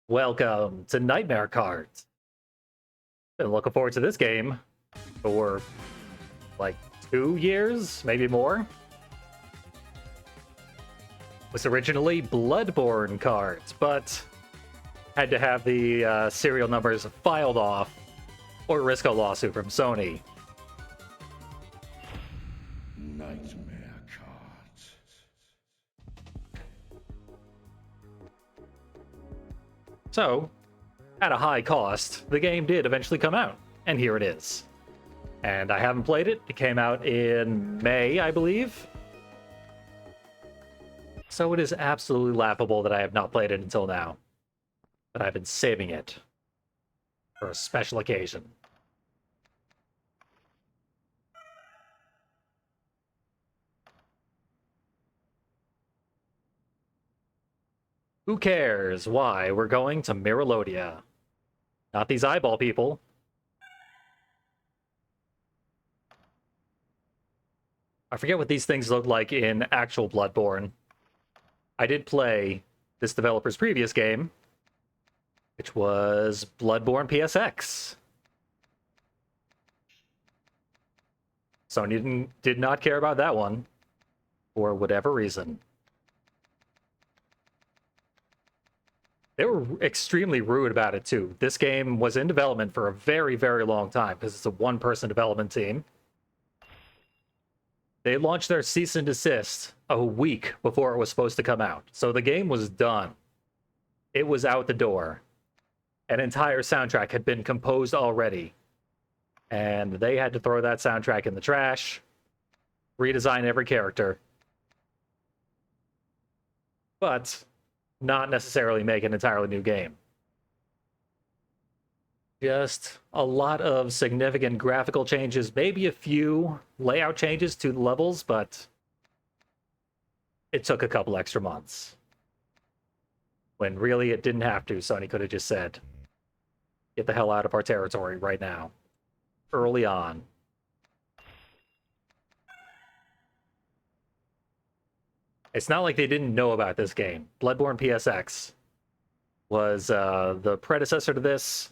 Welcome to Nightmare Kart. Been looking forward to this game for like 2 years, maybe more. Was originally Bloodborne Kart, but had to have the serial numbers filed off or risk a lawsuit from Sony. Nightmare Kart. So, at a high cost, the game did eventually come out, and here it is. And I haven't played it. It came out in May, I believe. So it is absolutely laughable that I have not played it until now. But I've been saving it for a special occasion. Who cares? Why? We're going to Miralodia. Not these eyeball people. I forget what these things look like in actual Bloodborne. I did play this developer's previous game, which was Bloodborne PSX. Sony did not care about that one, for whatever reason. They were extremely rude about it, too. This game was in development for a very, very long time, because it's a one-person development team. They launched their cease and desist a week before it was supposed to come out. So the game was done. It was out the door. An entire soundtrack had been composed already. And they had to throw that soundtrack in the trash, redesign every character, but not necessarily make an entirely new game. Just a lot of significant graphical changes, maybe a few layout changes to the levels, but it took a couple extra months. When really it didn't have to. Sony could have just said, get the hell out of our territory right now. Early on. It's not like they didn't know about this game. Bloodborne PSX was the predecessor to this.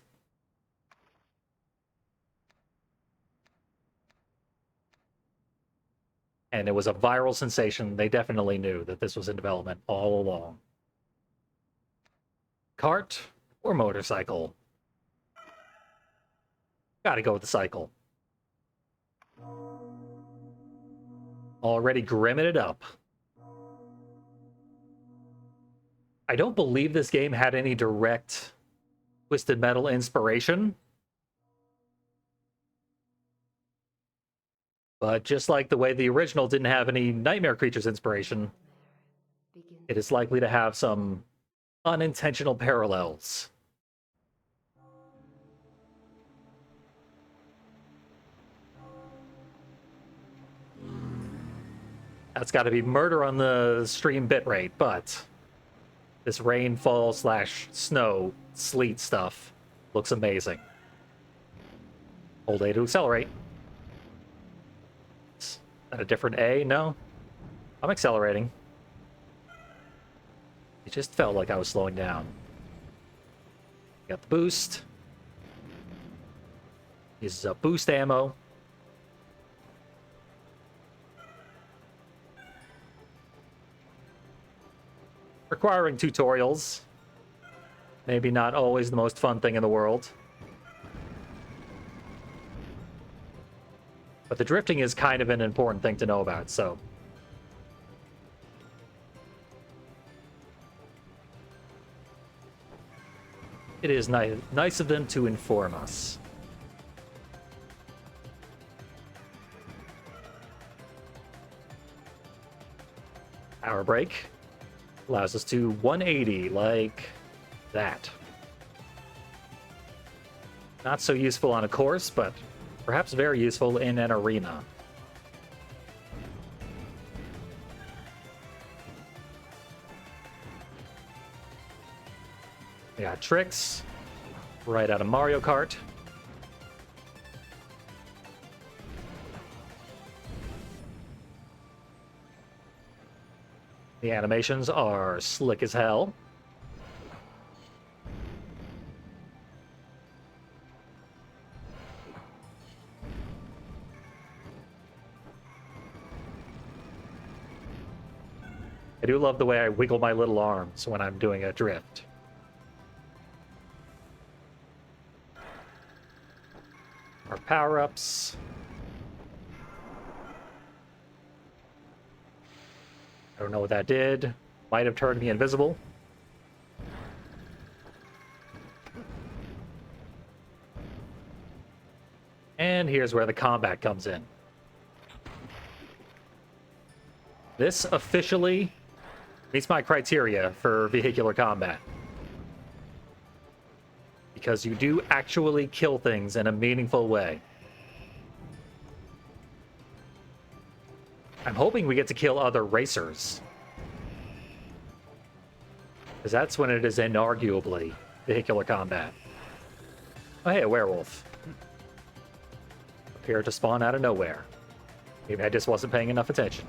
And it was a viral sensation. They definitely knew that this was in development all along. Kart or motorcycle? Gotta go with the cycle. Already grimming it up. I don't believe this game had any direct Twisted Metal inspiration. But just like the way the original didn't have any Nightmare Creatures inspiration, it is likely to have some unintentional parallels. That's got to be murder on the stream bitrate, but this rainfall / snow, sleet stuff looks amazing. Hold A to accelerate. Is that a different A? No. I'm accelerating. It just felt like I was slowing down. Got the boost. Uses up boost ammo. Requiring tutorials. Maybe not always the most fun thing in the world. But the drifting is kind of an important thing to know about, so. It is nice of them to inform us. Power brake allows us to 180 like that. Not so useful on a course, but perhaps very useful in an arena. We got tricks right out of Mario Kart. The animations are slick as hell. I do love the way I wiggle my little arms when I'm doing a drift. Our power-ups. I don't know what that did. Might have turned me invisible. And here's where the combat comes in. This officially meets my criteria for vehicular combat. Because you do actually kill things in a meaningful way. I'm hoping we get to kill other racers. Because that's when it is inarguably vehicular combat. Oh, hey, a werewolf. Appeared to spawn out of nowhere. Maybe I just wasn't paying enough attention.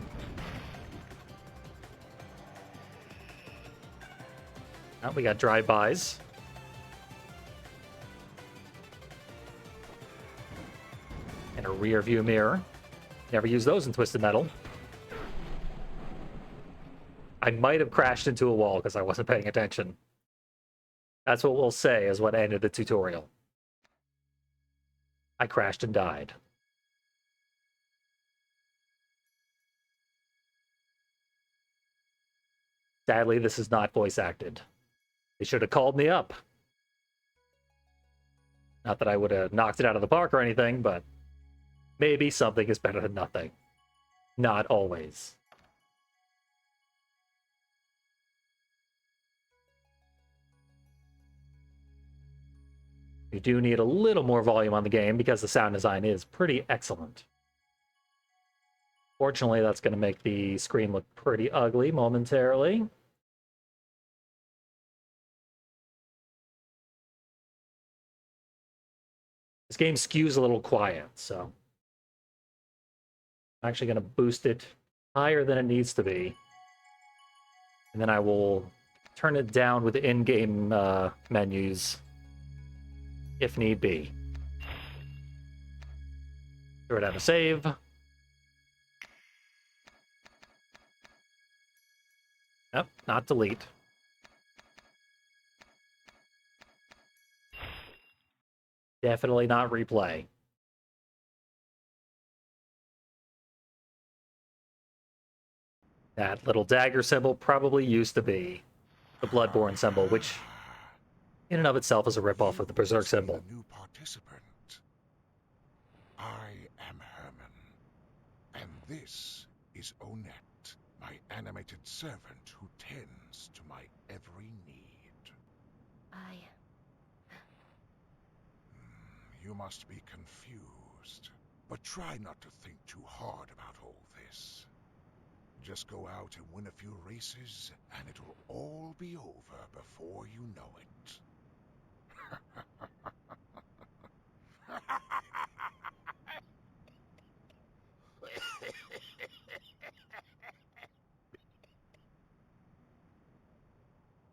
Oh, we got drive-bys. And a rear view mirror. Never use those in Twisted Metal. I might have crashed into a wall because I wasn't paying attention. That's what we'll say is what ended the tutorial. I crashed and died. Sadly, this is not voice acted. They should have called me up. Not that I would have knocked it out of the park or anything, but maybe something is better than nothing. Not always. You do need a little more volume on the game because the sound design is pretty excellent. Fortunately, that's going to make the screen look pretty ugly momentarily. This game skews a little quiet, so I'm actually going to boost it higher than it needs to be. And then I will turn it down with the in-game menus if need be. Throw it out of save. Nope, not delete. Definitely not replay. That little dagger symbol probably used to be the Bloodborne symbol, which in and of itself is a ripoff of the Berserk symbol. New participant. I am Herman, and this is Onette, my animated servant who tends to my every need. You must be confused, but try not to think too hard about all this. Just go out and win a few races, and it'll all be over before you know it.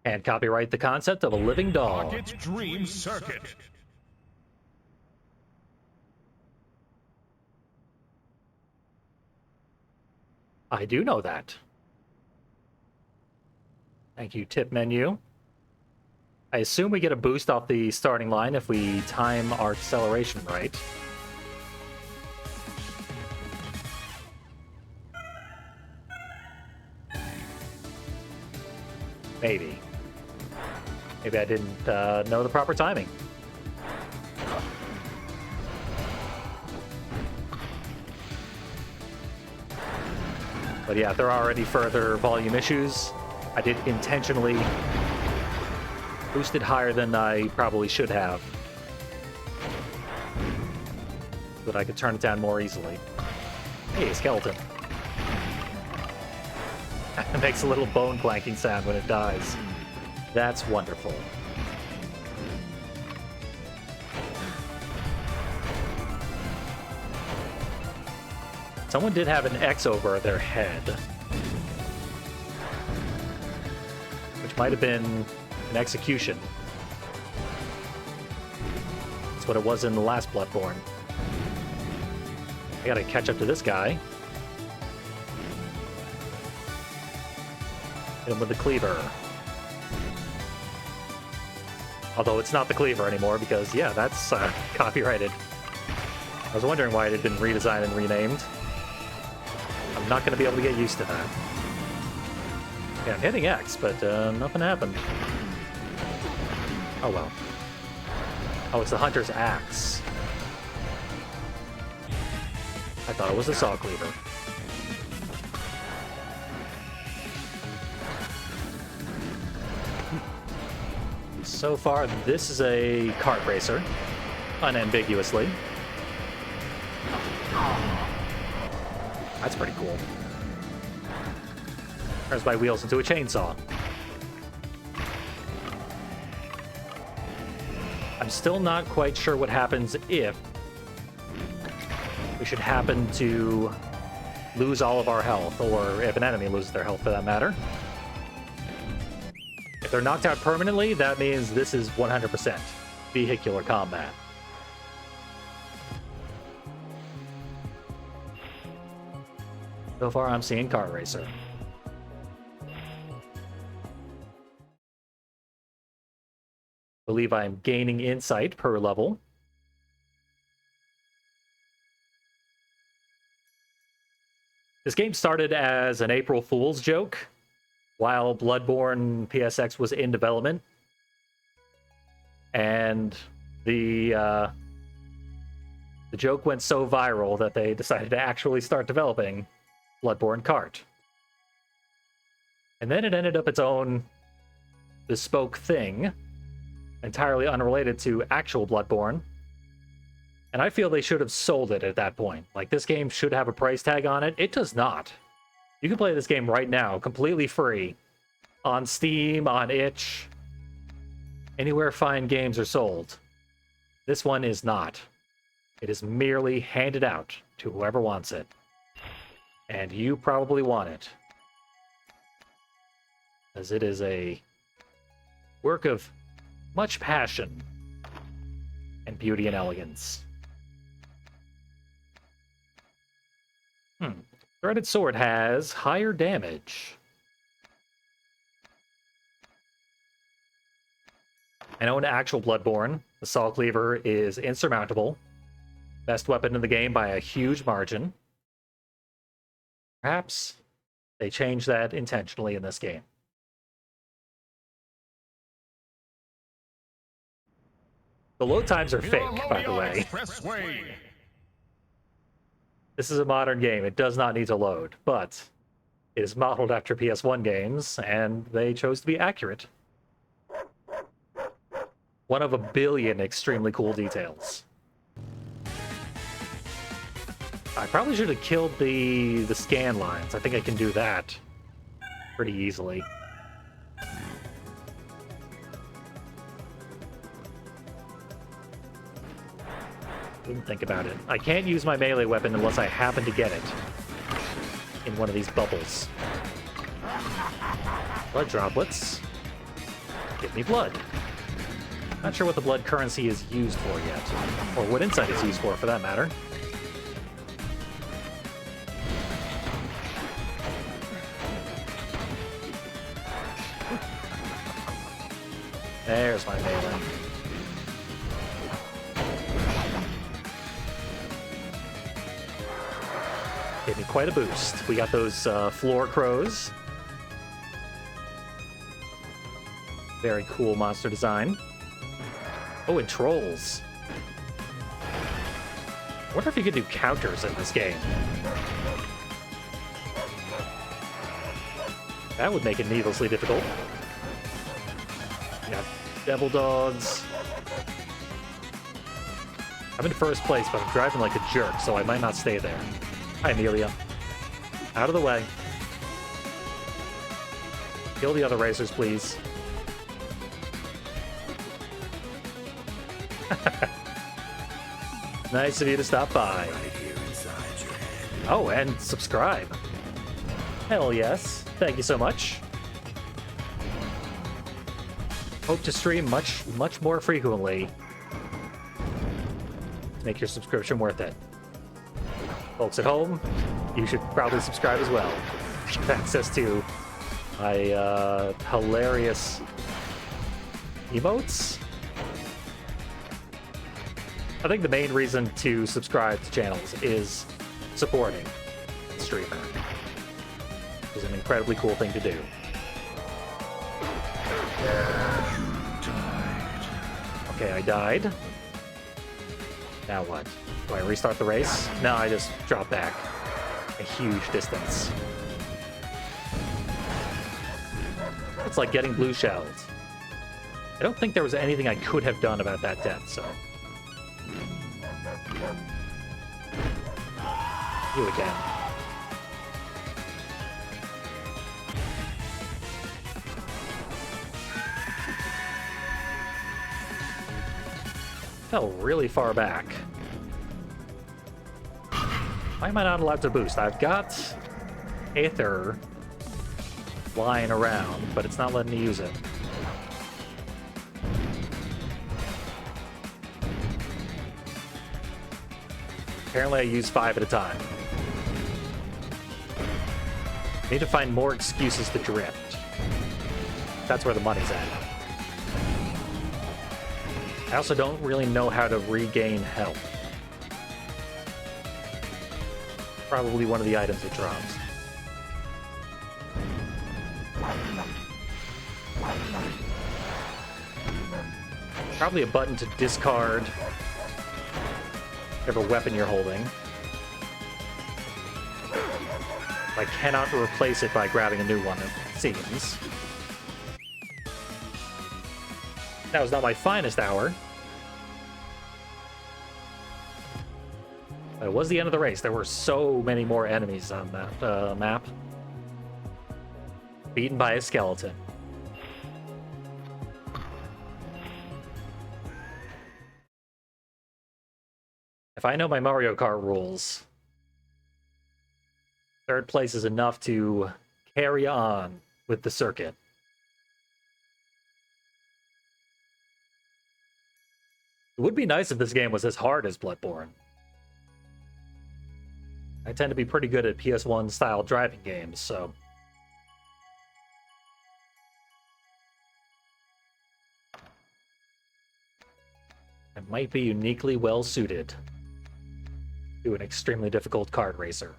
And copyright the concept of a living dog. Pocket Dream Circuit. I do know that. Thank you, tip menu. I assume we get a boost off the starting line if we time our acceleration right. Maybe. Maybe I didn't know the proper timing. But yeah, if there are any further volume issues, I did intentionally boost it higher than I probably should have, so that I could turn it down more easily. Hey, skeleton. It makes a little bone clanking sound when it dies. That's wonderful. Someone did have an X over their head, which might have been an execution. That's what it was in the last Bloodborne. I gotta catch up to this guy. Hit him with the cleaver. Although it's not the cleaver anymore because, yeah, that's copyrighted. I was wondering why it had been redesigned and renamed. I'm not going to be able to get used to that. Yeah, I'm hitting X, but nothing happened. Oh well. Oh, it's the hunter's axe. I thought it was a saw cleaver. So far, this is a kart racer, unambiguously. That's pretty cool. Turns my wheels into a chainsaw. I'm still not quite sure what happens if we should happen to lose all of our health, or if an enemy loses their health for that matter. If they're knocked out permanently, that means this is 100% vehicular combat. So far, I'm seeing Kart Racer. Believe I'm gaining insight per level. This game started as an April Fool's joke while Bloodborne PSX was in development. And the joke went so viral that they decided to actually start developing Bloodborne Kart. And then it ended up its own bespoke thing, entirely unrelated to actual Bloodborne. And I feel they should have sold it at that point. Like, this game should have a price tag on it. It does not. You can play this game right now, completely free, on Steam, on itch, anywhere fine games are sold. This one is not. It is merely handed out to whoever wants it. And you probably want it. As it is a work of much passion and beauty and elegance. Threaded sword has higher damage. I know in actual Bloodborne, the Saw Cleaver is insurmountable. Best weapon in the game by a huge margin. Perhaps they changed that intentionally in this game. The load times are fake, by the way. This is a modern game. It does not need to load, but it is modeled after PS1 games, and they chose to be accurate. One of a billion extremely cool details. I probably should have killed the scan lines. I think I can do that pretty easily. Didn't think about it. I can't use my melee weapon unless I happen to get it in one of these bubbles. Blood droplets. Give me blood. Not sure what the blood currency is used for yet, or what insight is used for that matter. There's my melee. Gave me quite a boost. We got those floor crows. Very cool monster design. Oh, and trolls. I wonder if you could do counters in this game. That would make it needlessly difficult. We got devil dogs. I'm in first place, but I'm driving like a jerk, so I might not stay there. Hi, Amelia. Out of the way. Kill the other racers, please. Nice of you to stop by. Oh, and subscribe. Hell yes. Thank you so much. Hope to stream much more frequently to make your subscription worth it. Folks at home, you should probably subscribe as well. Access to my hilarious emotes. I think the main reason to subscribe to channels is supporting the streamer. It's an incredibly cool thing to do. Okay, I died. Now what? Do I restart the race? No, I just drop back a huge distance. It's like getting blue shells. I don't think there was anything I could have done about that death, so... You again. Fell really far back. Why am I not allowed to boost? I've got Aether lying around, but it's not letting me use it. Apparently I use 5 at a time. I need to find more excuses to drift. That's where the money's at. I also don't really know how to regain health. Probably one of the items it drops. Probably a button to discard whatever weapon you're holding. I cannot replace it by grabbing a new one, it seems. That was not my finest hour. It was the end of the race. There were so many more enemies on that map. Beaten by a skeleton. If I know my Mario Kart rules, third place is enough to carry on with the circuit. It would be nice if this game was as hard as Bloodborne. I tend to be pretty good at PS1 style driving games, so... I might be uniquely well suited to an extremely difficult kart racer.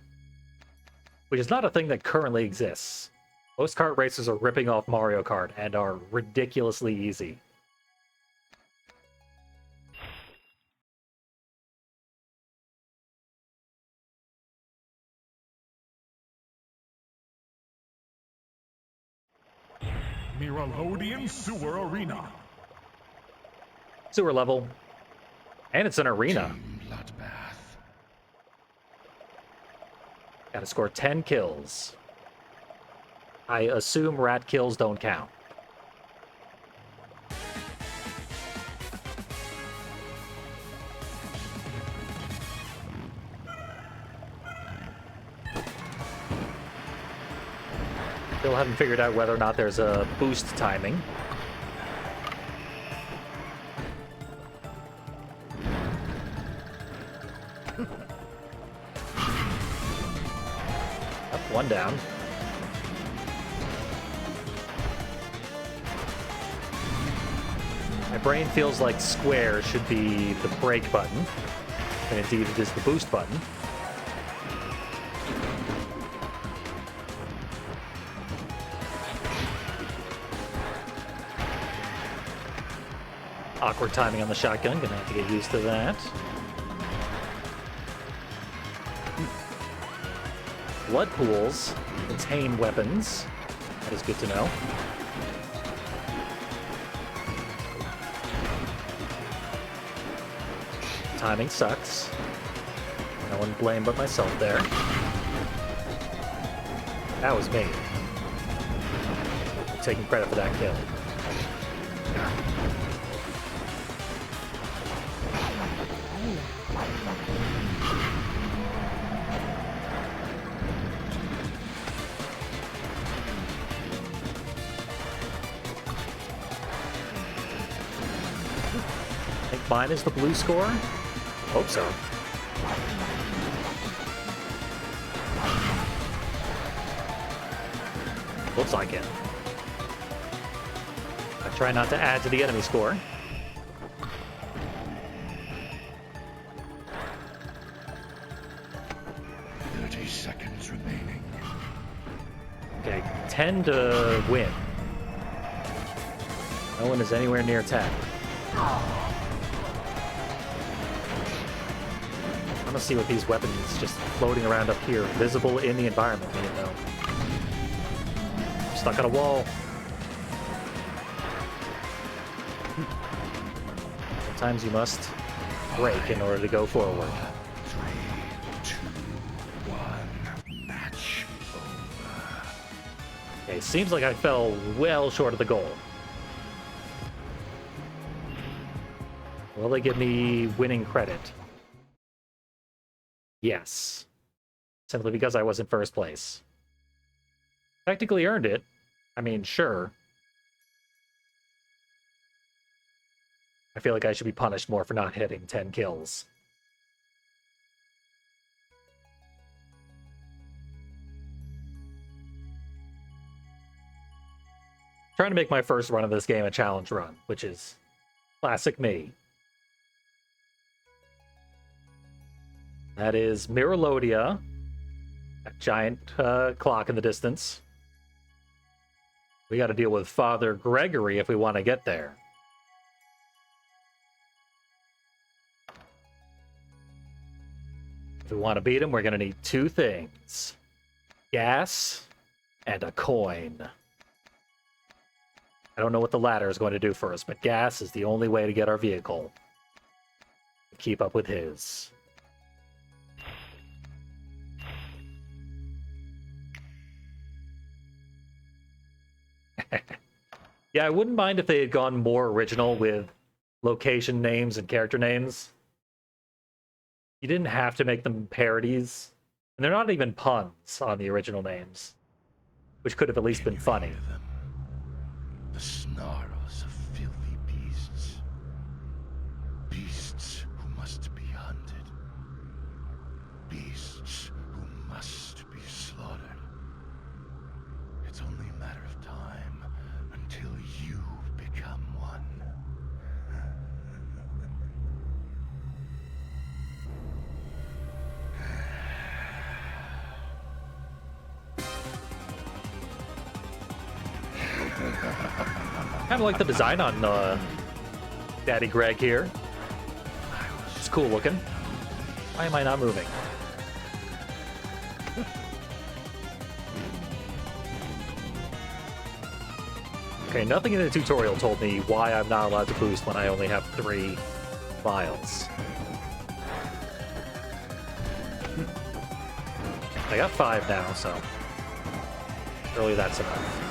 Which is not a thing that currently exists. Most kart racers are ripping off Mario Kart and are ridiculously easy. Miralodian Sewer Arena. Sewer level. And it's an arena. Bloodbath. Gotta score 10 kills. I assume rat kills don't count. Still haven't figured out whether or not there's a boost timing. Up, one down. My brain feels like square should be the brake button, and indeed it is the boost button. Awkward timing on the shotgun, gonna have to get used to that. Blood pools contain weapons. That is good to know. Timing sucks. No one to blame but myself there. That was me. I'm taking credit for that kill. I think mine is the blue score. Hope so. Looks like it. I try not to add to the enemy score. Seconds remaining. Okay, 10 to win. No one is anywhere near 10. I'm gonna see what these weapons just floating around up here, visible in the environment, mean though. Stuck on a wall. Sometimes you must break in order to go forward. Okay, seems like I fell well short of the goal. Will they give me winning credit? Yes. Simply because I was in first place. Technically earned it. I mean, sure. I feel like I should be punished more for not hitting 10 kills. Trying to make my first run of this game a challenge run, which is classic me. That is Miralodia, that giant clock in the distance. We got to deal with Father Gregory if we want to get there. If we want to beat him, we're going to need two things: gas and a coin. I don't know what the latter is going to do for us, but gas is the only way to get our vehicle. Keep up with his. Yeah, I wouldn't mind if they had gone more original with location names and character names. You didn't have to make them parodies. And they're not even puns on the original names, which could have at least been funny. The snarls of filthy beasts. Beasts who must be hunted. Beasts who must be slaughtered. It's only a matter of time until you become one. Kind of like the design on Daddy Greg here. It's cool looking. Why am I not moving? Okay, nothing in the tutorial told me why I'm not allowed to boost when I only have 3 vials. I got 5 now, so surely that's enough.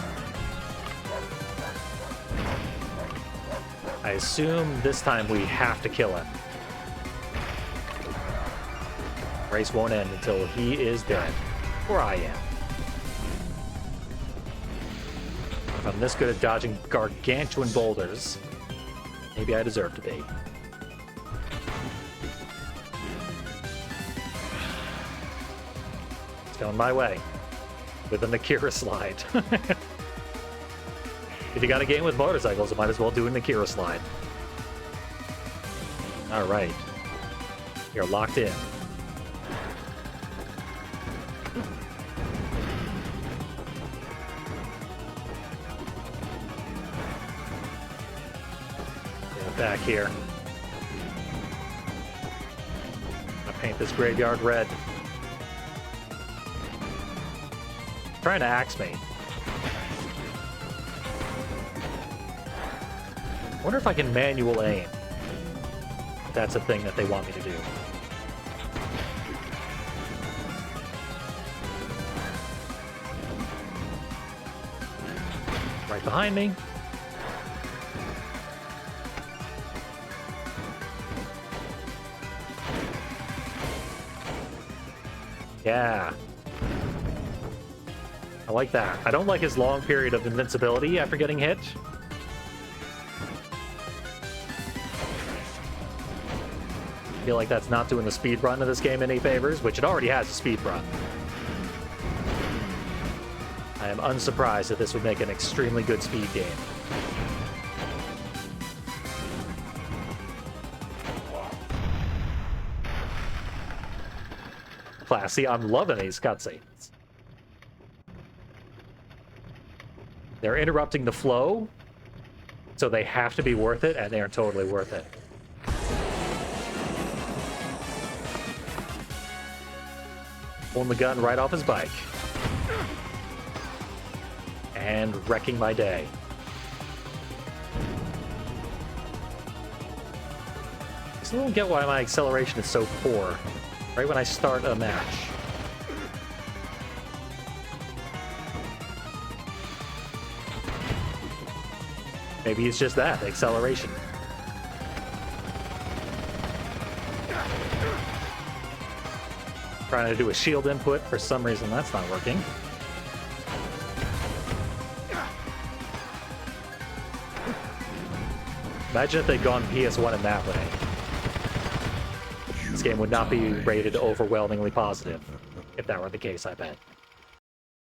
I assume this time we have to kill him. Race won't end until he is dead. Or I am. If I'm this good at dodging gargantuan boulders, maybe I deserve to be. It's going my way. With an Akira slide. If you got a game with motorcycles, you might as well do an Akira slide. Alright. You're locked in. Get back here. I paint this graveyard red. Trying to axe me. I wonder if I can manual aim. If that's a thing that they want me to do. Right behind me. Yeah. I like that. I don't like his long period of invincibility after getting hit. I feel like that's not doing the speed run of this game any favors, which it already has a speed run. I I am unsurprised that this would make an extremely good speed game. Classy, I'm loving these cutscenes. They're interrupting the flow, so they have to be worth it, and they are totally worth it. Pulling the gun right off his bike. And wrecking my day. I still don't get why my acceleration is so poor right when I start a match. Maybe it's just that, acceleration. Trying to do a shield input, for some reason that's not working. Imagine if they'd gone PS1 in that way. This game would not be rated overwhelmingly positive, if that were the case, I bet.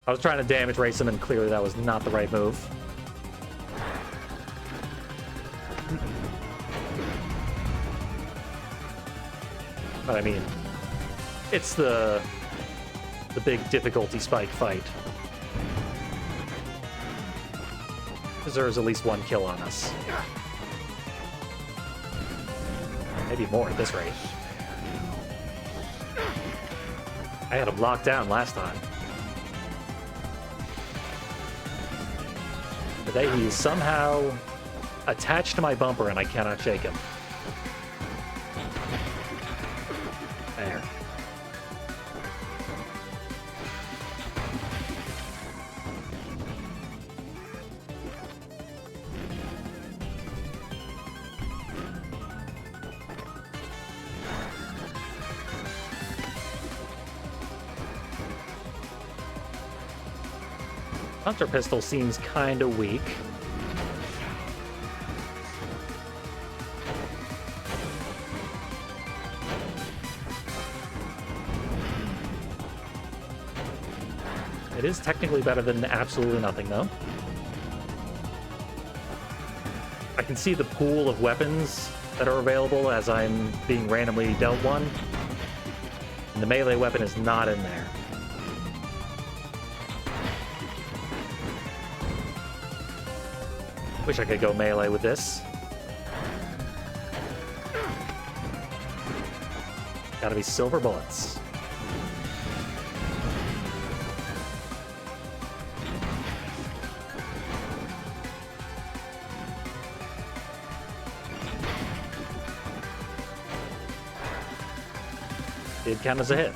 I was trying to damage race him, and clearly that was not the right move. But I mean, it's the big difficulty spike fight. Deserves at least one kill on us. Maybe more at this rate. I had him locked down last time. Today he's somehow attached to my bumper and I cannot shake him. There. Hunter pistol seems kind of weak. It is technically better than absolutely nothing, though. I can see the pool of weapons that are available as I'm being randomly dealt one. And the melee weapon is not in there. Wish I could go melee with this. Gotta be silver bullets. Did count as a hit.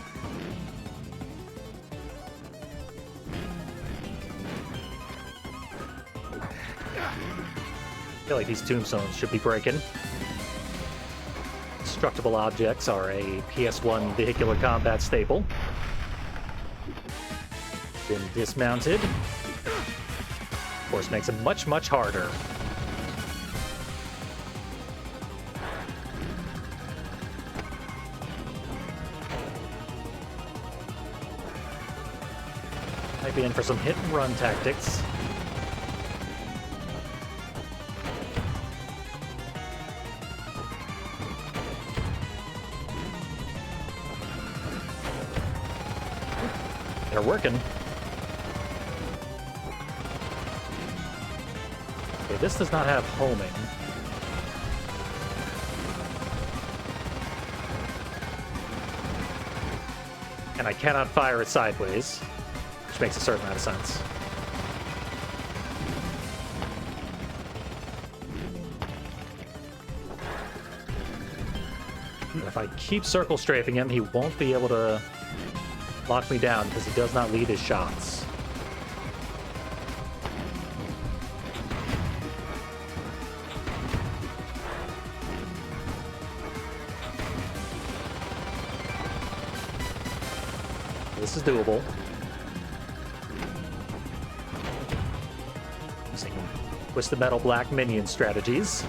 I feel like these tombstones should be breaking. Destructible objects are a PS1 vehicular combat staple. Been dismounted. Of course, makes it much, much harder. Might be in for some hit and run tactics. They're working. Okay, this does not have homing. And I cannot fire it sideways, which makes a certain amount of sense. If I keep circle strafing him, he won't be able to lock me down because he does not lead his shots. This is doable. Using Twisted Metal Black minion strategies.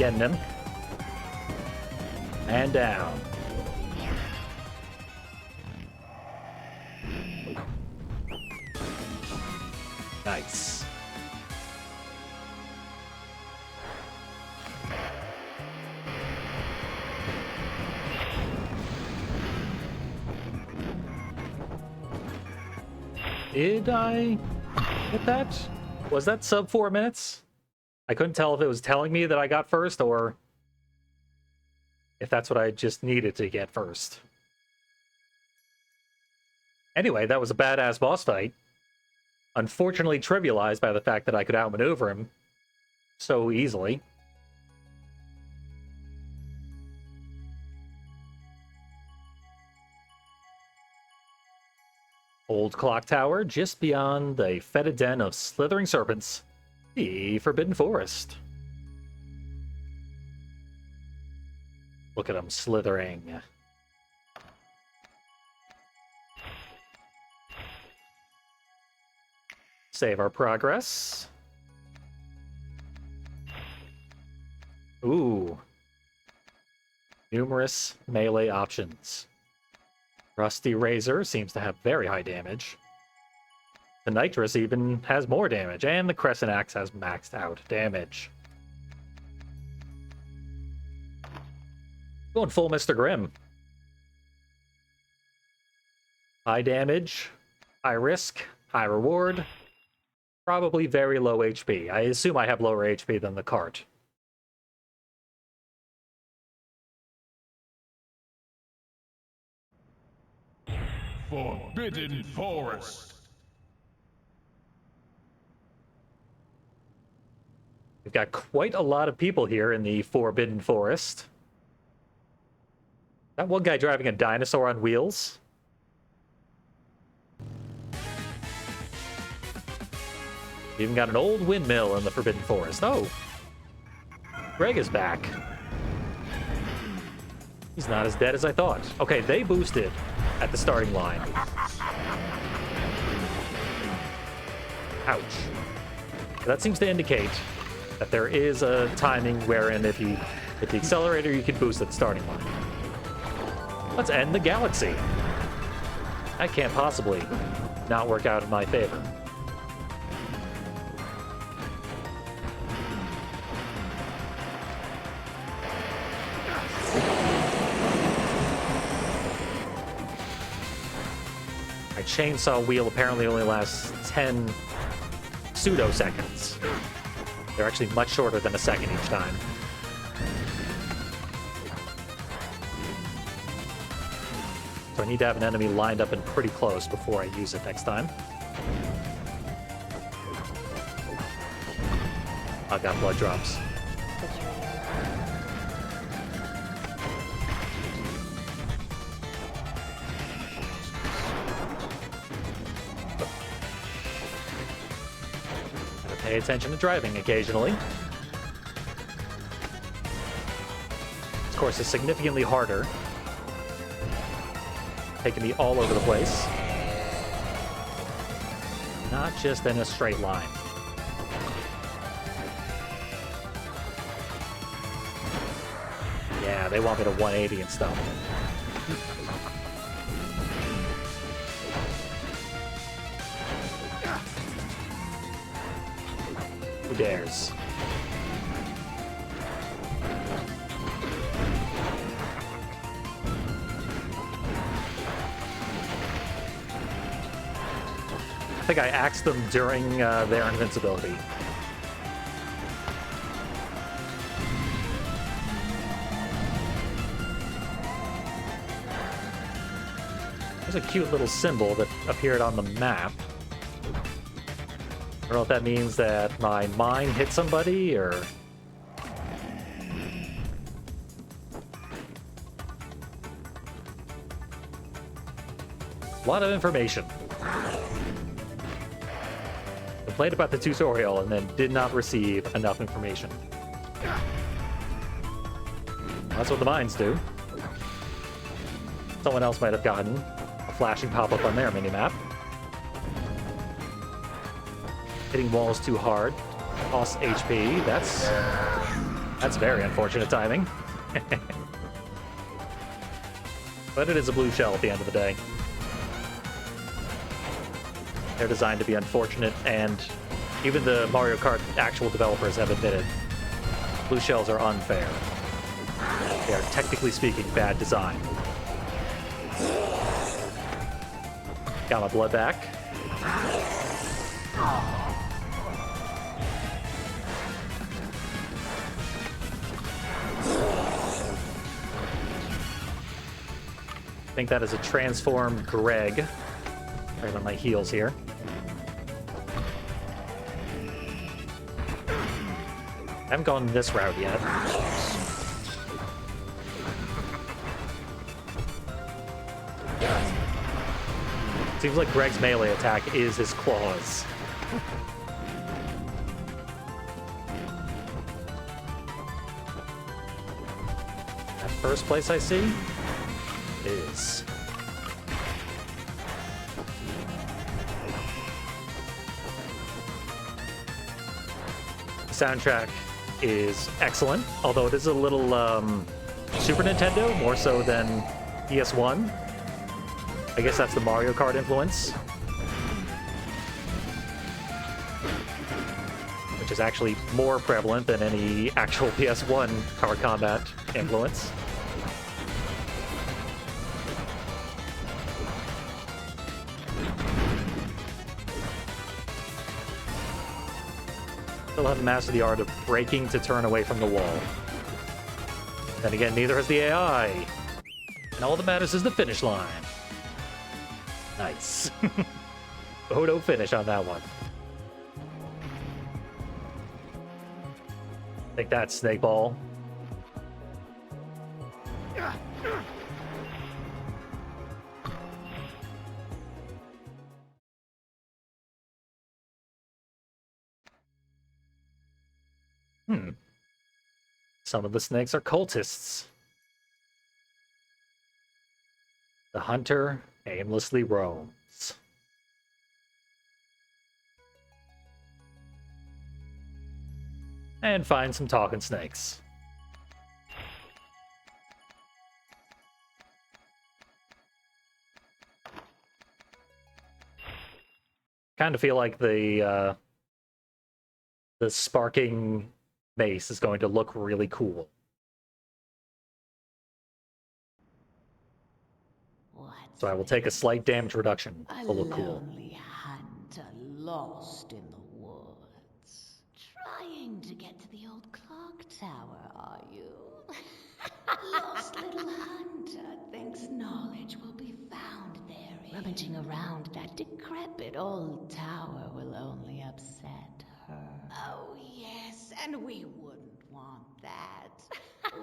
Getting him. And down. Nice. Did I get that? Was that sub 4 minutes? I couldn't tell if it was telling me that I got first or if that's what I just needed to get first. Anyway, that was a badass boss fight. Unfortunately trivialized by the fact that I could outmaneuver him so easily. Old clock tower just beyond the fetid den of slithering serpents, the Forbidden Forest. Look at them slithering. Save our progress. Ooh. Numerous melee options. Rusty Razor seems to have very high damage. The Nitrous even has more damage, and the Crescent Axe has maxed out damage. Going full Mr. Grimm. High damage, high risk, high reward. Probably very low HP. I assume I have lower HP than the cart. Forbidden Forest. We've got quite a lot of people here in the Forbidden Forest. That one guy driving a dinosaur on wheels. Even got an old windmill in the Forbidden Forest. Oh, Greg is back. He's not as dead as I thought. Okay, they boosted at the starting line. Ouch. That seems to indicate that there is a timing wherein if you hit the accelerator, you can boost at the starting line. Let's end the galaxy. That can't possibly not work out in my favor. My chainsaw wheel apparently only lasts 10 pseudo-seconds. They're actually much shorter than a second each time. So I need to have an enemy lined up and pretty close before I use it next time. I got blood drops. Pay attention to driving occasionally. This course is significantly harder, taking me all over the place. Not just in a straight line. Yeah, they want me to 180 and stuff. Who dares? I think I axed them during their invincibility. There's a cute little symbol that appeared on the map. I don't know if that means that my mine hit somebody, or... A lot of information. Complained about the tutorial and then did not receive enough information. That's what the mines do. Someone else might have gotten a flashing pop-up on their minimap. Hitting walls too hard costs HP. That's That's very unfortunate timing. But it is a blue shell at the end of the day. They're designed to be unfortunate, and even the Mario Kart actual developers have admitted blue shells are unfair. They are, technically speaking, bad design. Got my blood back. I think that is a transformed Greg. Right on my heels here. I haven't gone this route yet. Seems like Greg's melee attack is his claws. That first place I see is... The soundtrack is excellent, although it is a little Super Nintendo, more so than PS1. I guess that's the Mario Kart influence. Which is actually more prevalent than any actual PS1 Kart Combat influence. Still haven't mastered the art of braking to turn away from the wall. Then again, neither has the AI. And all that matters is the finish line. Nice. Photo finish on that one. Take that, Snake Ball. Some of the snakes are cultists. The hunter aimlessly roams. And find some talking snakes. Kind of feel like the sparking mace is going to look really cool. So I will take a slight damage reduction to look cool. Lonely hunter lost in the woods. Trying to get to the old clock tower, are you? Lost little hunter thinks knowledge will be found there. Rummaging around that decrepit old tower will only upset her. Oh yes, and we wouldn't want that.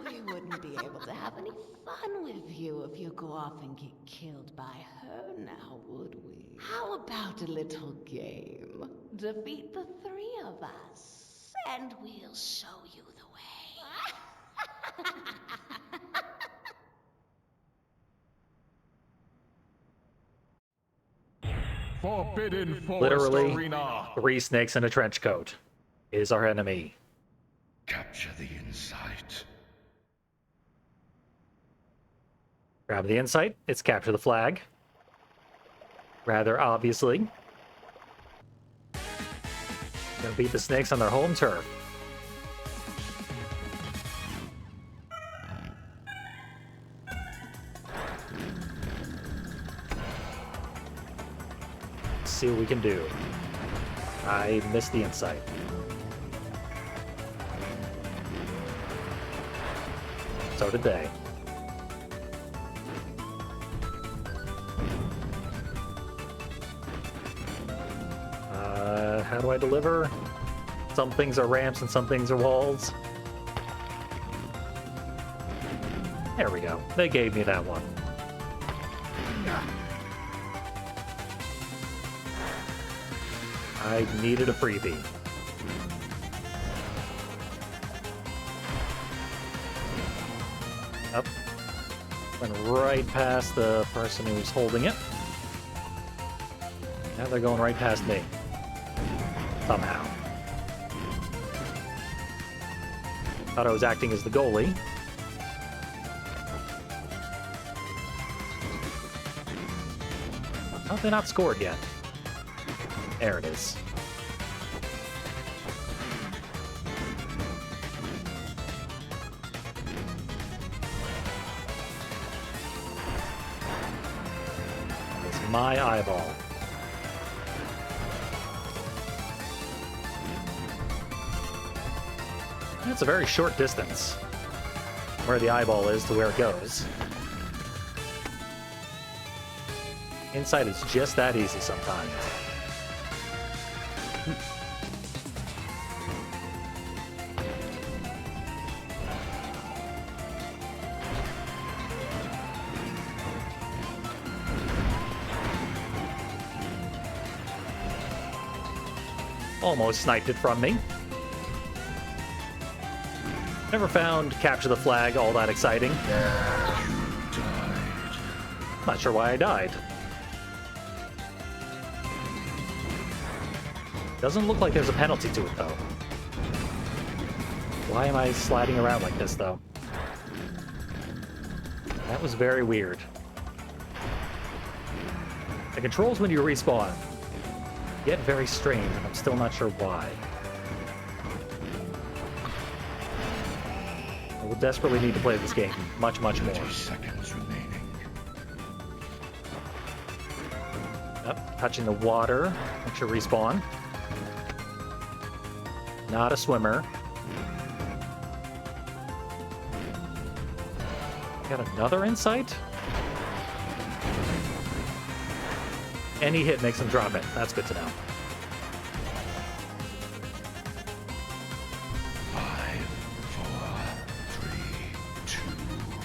We wouldn't be able to have any fun with you if you go off and get killed by her now, would we? How about a little game? Defeat the three of us, and we'll show you the way. Forbidden Forest Literally, Arena. 3 snakes in a trench coat is our enemy. Capture the insight. Grab the insight. It's capture the flag. Rather obviously. Gonna beat the snakes on their home turf. See what we can do. I missed the insight. So did they. How do I deliver? Some things are ramps and some things are walls. There we go. They gave me that one. I needed a freebie. Up. Went right past the person who's holding it. Now they're going right past me. Somehow. Thought I was acting as the goalie. How have they not scored yet? There it is. That is my eyeball. It's a very short distance where the eyeball is to where it goes. Inside is just that easy sometimes. Almost sniped it from me. Never found Capture the Flag all that exciting. Not sure why I died. Doesn't look like there's a penalty to it, though. Why am I sliding around like this, though? That was very weird. The controls when you respawn get very strange, and I'm still not sure why. I will desperately need to play this game much, much more. 30 seconds remaining. Yep, touching the water makes you respawn. Not a swimmer. Got another insight? Any hit makes him drop it. That's good to know. 5, 4, 3, 2.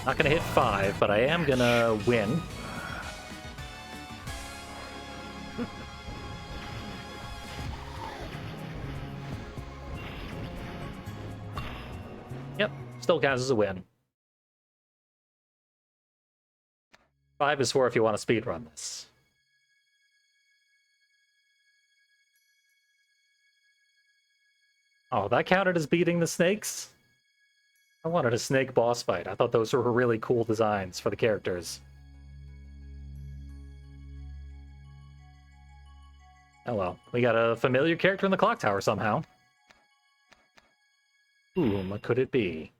Not gonna hit 5, but I am gonna win. Yep, still counts as a win. 5 is for if you want to speedrun this. Oh, that counted as beating the snakes? I wanted a snake boss fight. I thought those were really cool designs for the characters. Oh well, we got a familiar character in the clock tower somehow. Whom could it be?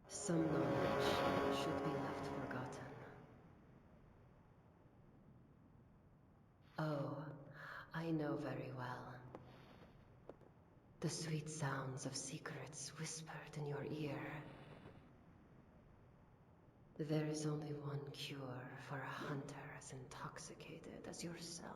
Some knowledge should be left forgotten. Oh, I know very well. The sweet sounds of secrets whispered in your ear. There is only one cure for a hunter as intoxicated as yourself.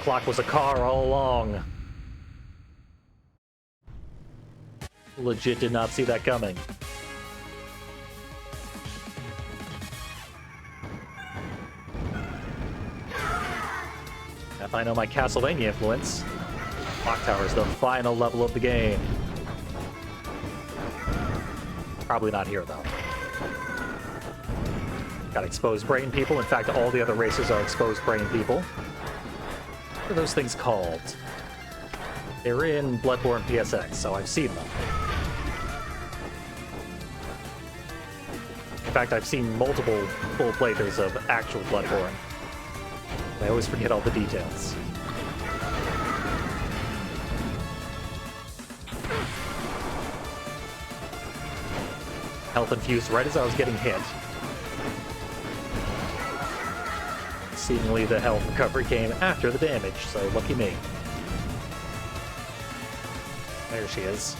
Clock was a car all along. Legit did not see that coming. If I know my Castlevania influence, Clock Tower is the final level of the game. Probably not here, though. Got exposed brain people. In fact, all the other races are exposed brain people. What are those things called? They're in Bloodborne PSX, so I've seen them. In fact, I've seen multiple full playthroughs of actual Bloodborne. I always forget all the details. Health infused right as I was getting hit. Seemingly the health recovery came after the damage, so lucky me. There she is.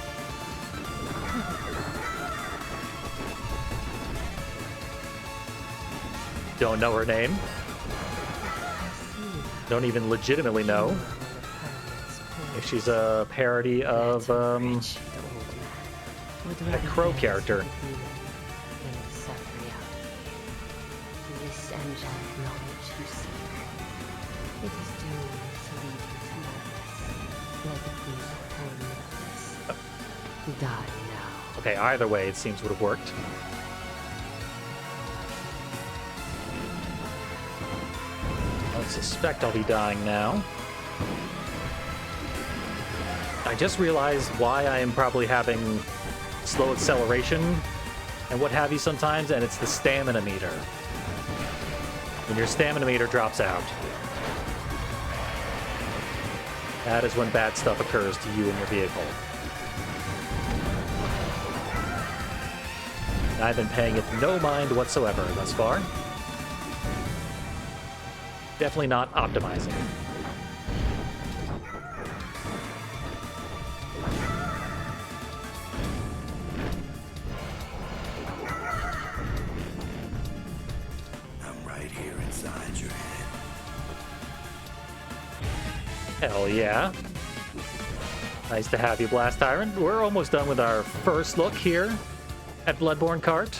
Don't know her name. Don't even legitimately know if she's a parody of that Crow character. This angelic knowledge you seek, it is doomed to lead you to madness. Let it be your painless. Die now. Okay, either way, it seems would have worked. I suspect I'll be dying now. I just realized why I am probably having slow acceleration and what have you sometimes, and it's the stamina meter. When your stamina meter drops out, that is when bad stuff occurs to you and your vehicle. And I've been paying it no mind whatsoever thus far. Definitely not optimizing. I'm right here inside your head. Hell yeah. Nice to have you, Blast Tyrant. We're almost done with our first look here at Bloodborne Kart.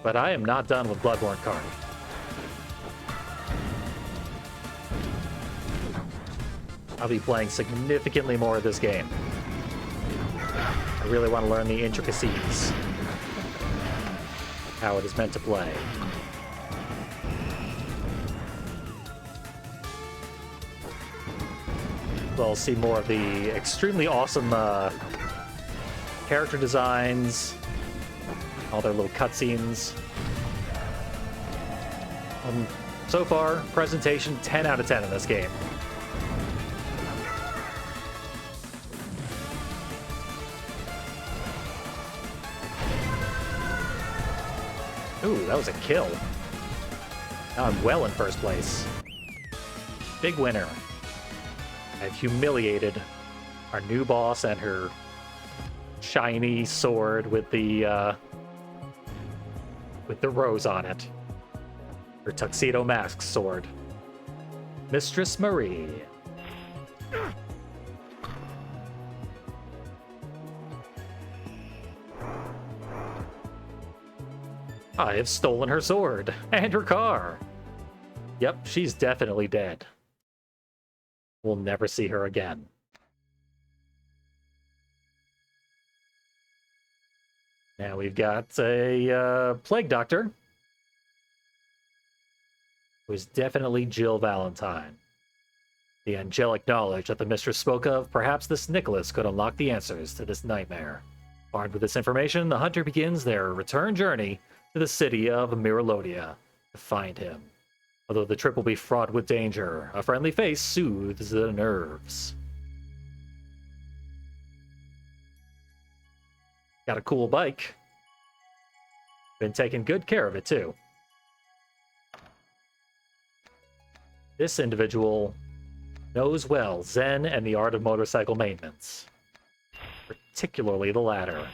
But I am not done with Bloodborne Kart. I'll be playing significantly more of this game. I really want to learn the intricacies, how it is meant to play. We'll see more of the extremely awesome character designs, all their little cutscenes. So far, presentation 10 out of 10 in this game. Ooh, that was a kill. Now I'm well in first place. Big winner. I've humiliated our new boss and her shiny sword with the rose on it. Her tuxedo mask sword. Mistress Marie. I have stolen her sword and her car. Yep, she's definitely dead. We'll never see her again. Now we've got a plague doctor, who's definitely Jill Valentine. The angelic knowledge that the mistress spoke of, perhaps this Nicholas could unlock the answers to this nightmare. Armed with this information, the hunter begins their return journey to the city of Miralodia to find him. Although the trip will be fraught with danger, a friendly face soothes the nerves. Got a cool bike. Been taking good care of it, too. This individual knows well Zen and the art of motorcycle maintenance. Particularly the latter.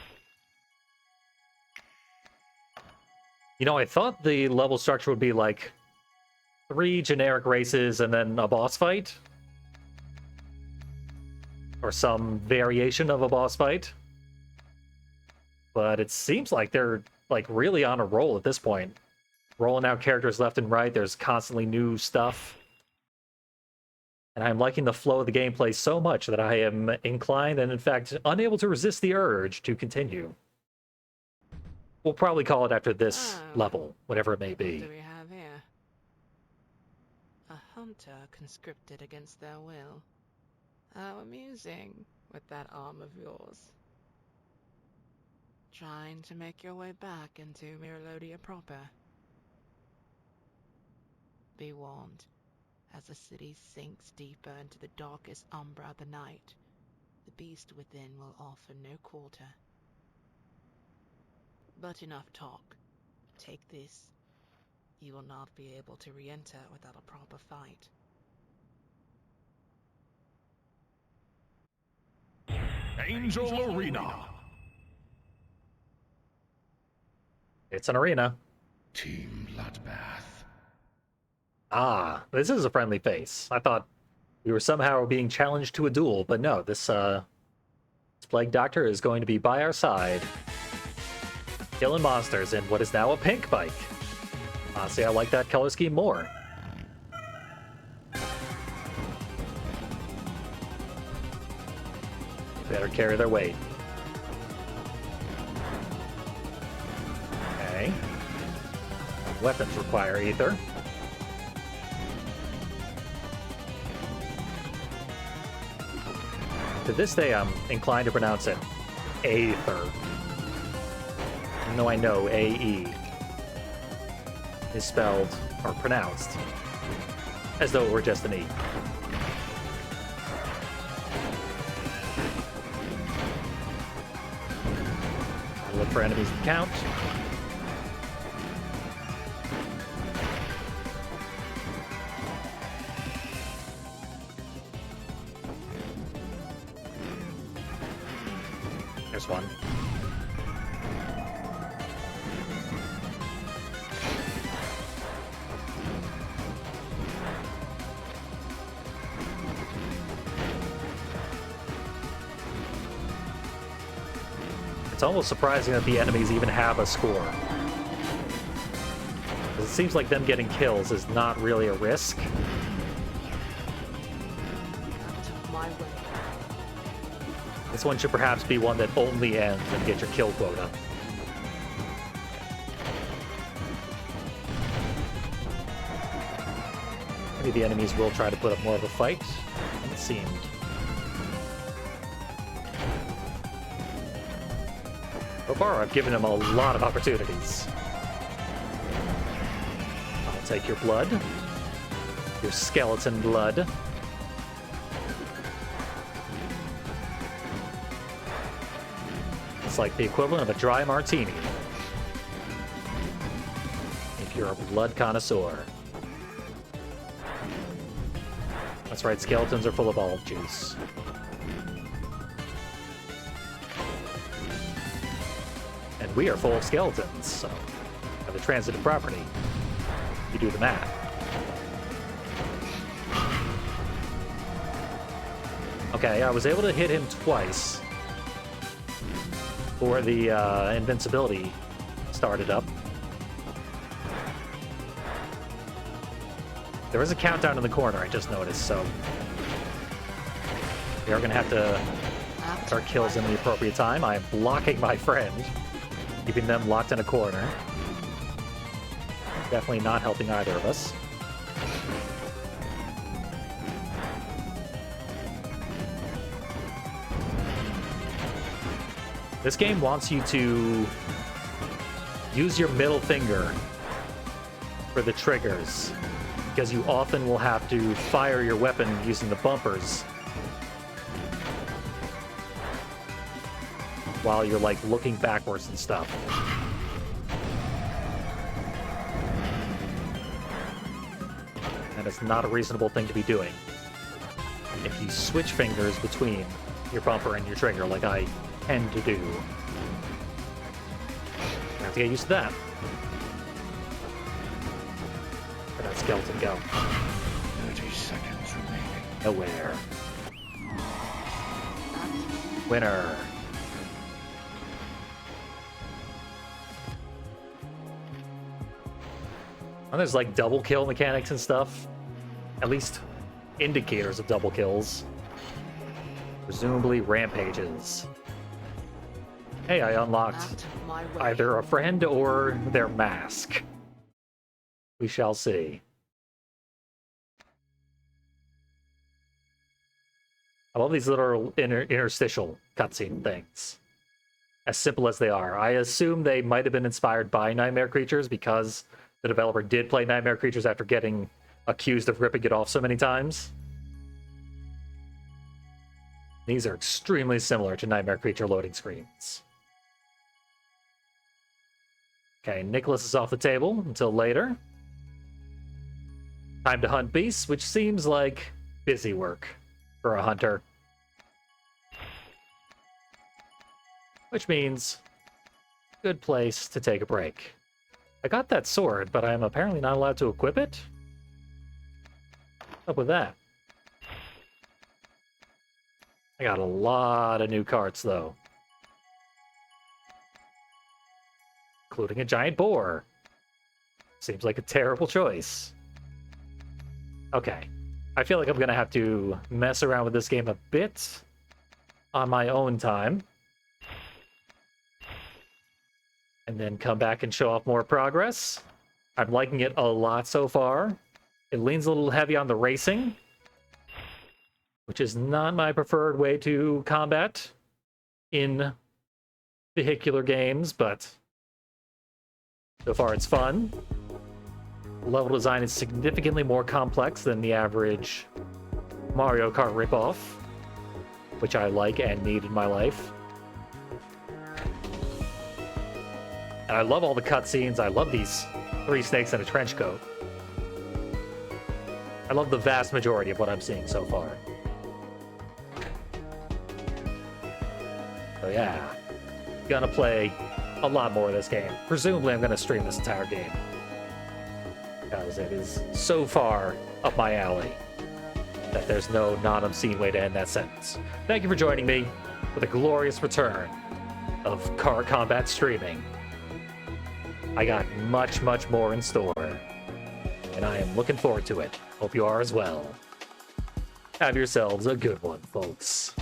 You know, I thought the level structure would be like 3 generic races and then a boss fight. Or some variation of a boss fight. But it seems like they're like really on a roll at this point. Rolling out characters left and right. There's constantly new stuff. And I'm liking the flow of the gameplay so much that I am inclined and in fact unable to resist the urge to continue. We'll probably call it after this level, whatever it may be. What do we have here? A hunter conscripted against their will. How amusing, with that arm of yours. Trying to make your way back into Miralodia proper. Be warned, as the city sinks deeper into the darkest umbra of the night, the beast within will offer no quarter. But enough talk. Take this. You will not be able to re-enter without a proper fight. Angel Arena. It's an arena. Team Bloodbath. Ah, this is a friendly face. I thought we were somehow being challenged to a duel, but no, this Plague Doctor is going to be by our side, killing monsters in what is now a pink bike. Honestly, I like that color scheme more. Better carry their weight. Okay. Weapons require ether. To this day, I'm inclined to pronounce it Aether. Even though I know A-E is spelled, or pronounced, as though it were just an E. I look for enemies to count. There's one. It's almost surprising that the enemies even have a score. It seems like them getting kills is not really a risk. This one should perhaps be one that only ends and get your kill quota. Maybe the enemies will try to put up more of a fight, it seemed. So far, I've given him a lot of opportunities. I'll take your blood. Your skeleton blood. It's like the equivalent of a dry martini. If you're a blood connoisseur. That's right, skeletons are full of olive juice. And we are full of skeletons, so have a transitive property. You do the math. Okay, I was able to hit him twice before the invincibility started up. There is a countdown in the corner, I just noticed, so we are going to have to start kills in the appropriate time. I am blocking my friend, keeping them locked in a corner. Definitely not helping either of us. This game wants you to use your middle finger for the triggers, because you often will have to fire your weapon using the bumpers while you're like looking backwards and stuff. And it's not a reasonable thing to be doing. If you switch fingers between your bumper and your trigger like I tend to do, you have to get used to that. Where'd that skeleton go? 30 seconds remaining. Nowhere. Winner. And there's like double kill mechanics and stuff. At least indicators of double kills. Presumably rampages. Hey, I unlocked either a friend or their mask. We shall see. I love these little interstitial cutscene things. As simple as they are. I assume they might have been inspired by Nightmare Creatures because the developer did play Nightmare Creatures after getting accused of ripping it off so many times. These are extremely similar to Nightmare Creature loading screens. Okay, Nicholas is off the table until later. Time to hunt beasts, which seems like busy work for a hunter. which means good place to take a break. I got that sword, but I'm apparently not allowed to equip it? What's up with that? I got a lot of new carts, though. Including a giant boar. Seems like a terrible choice. Okay. I feel like I'm gonna have to mess around with this game a bit on my own time. And then come back and show off more progress. I'm liking it a lot so far. It leans a little heavy on the racing, which is not my preferred way to combat in vehicular games, but so far it's fun. Level design is significantly more complex than the average Mario Kart ripoff, which I like and need in my life. And I love all the cutscenes. I love these 3 snakes in a trench coat. I love the vast majority of what I'm seeing so far. So yeah, gonna play a lot more of this game. Presumably I'm gonna stream this entire game, because it is so far up my alley that there's no non-obscene way to end that sentence. Thank you for joining me for the glorious return of car combat streaming. I got much, much more in store, and I am looking forward to it. Hope you are as well. Have yourselves a good one, folks.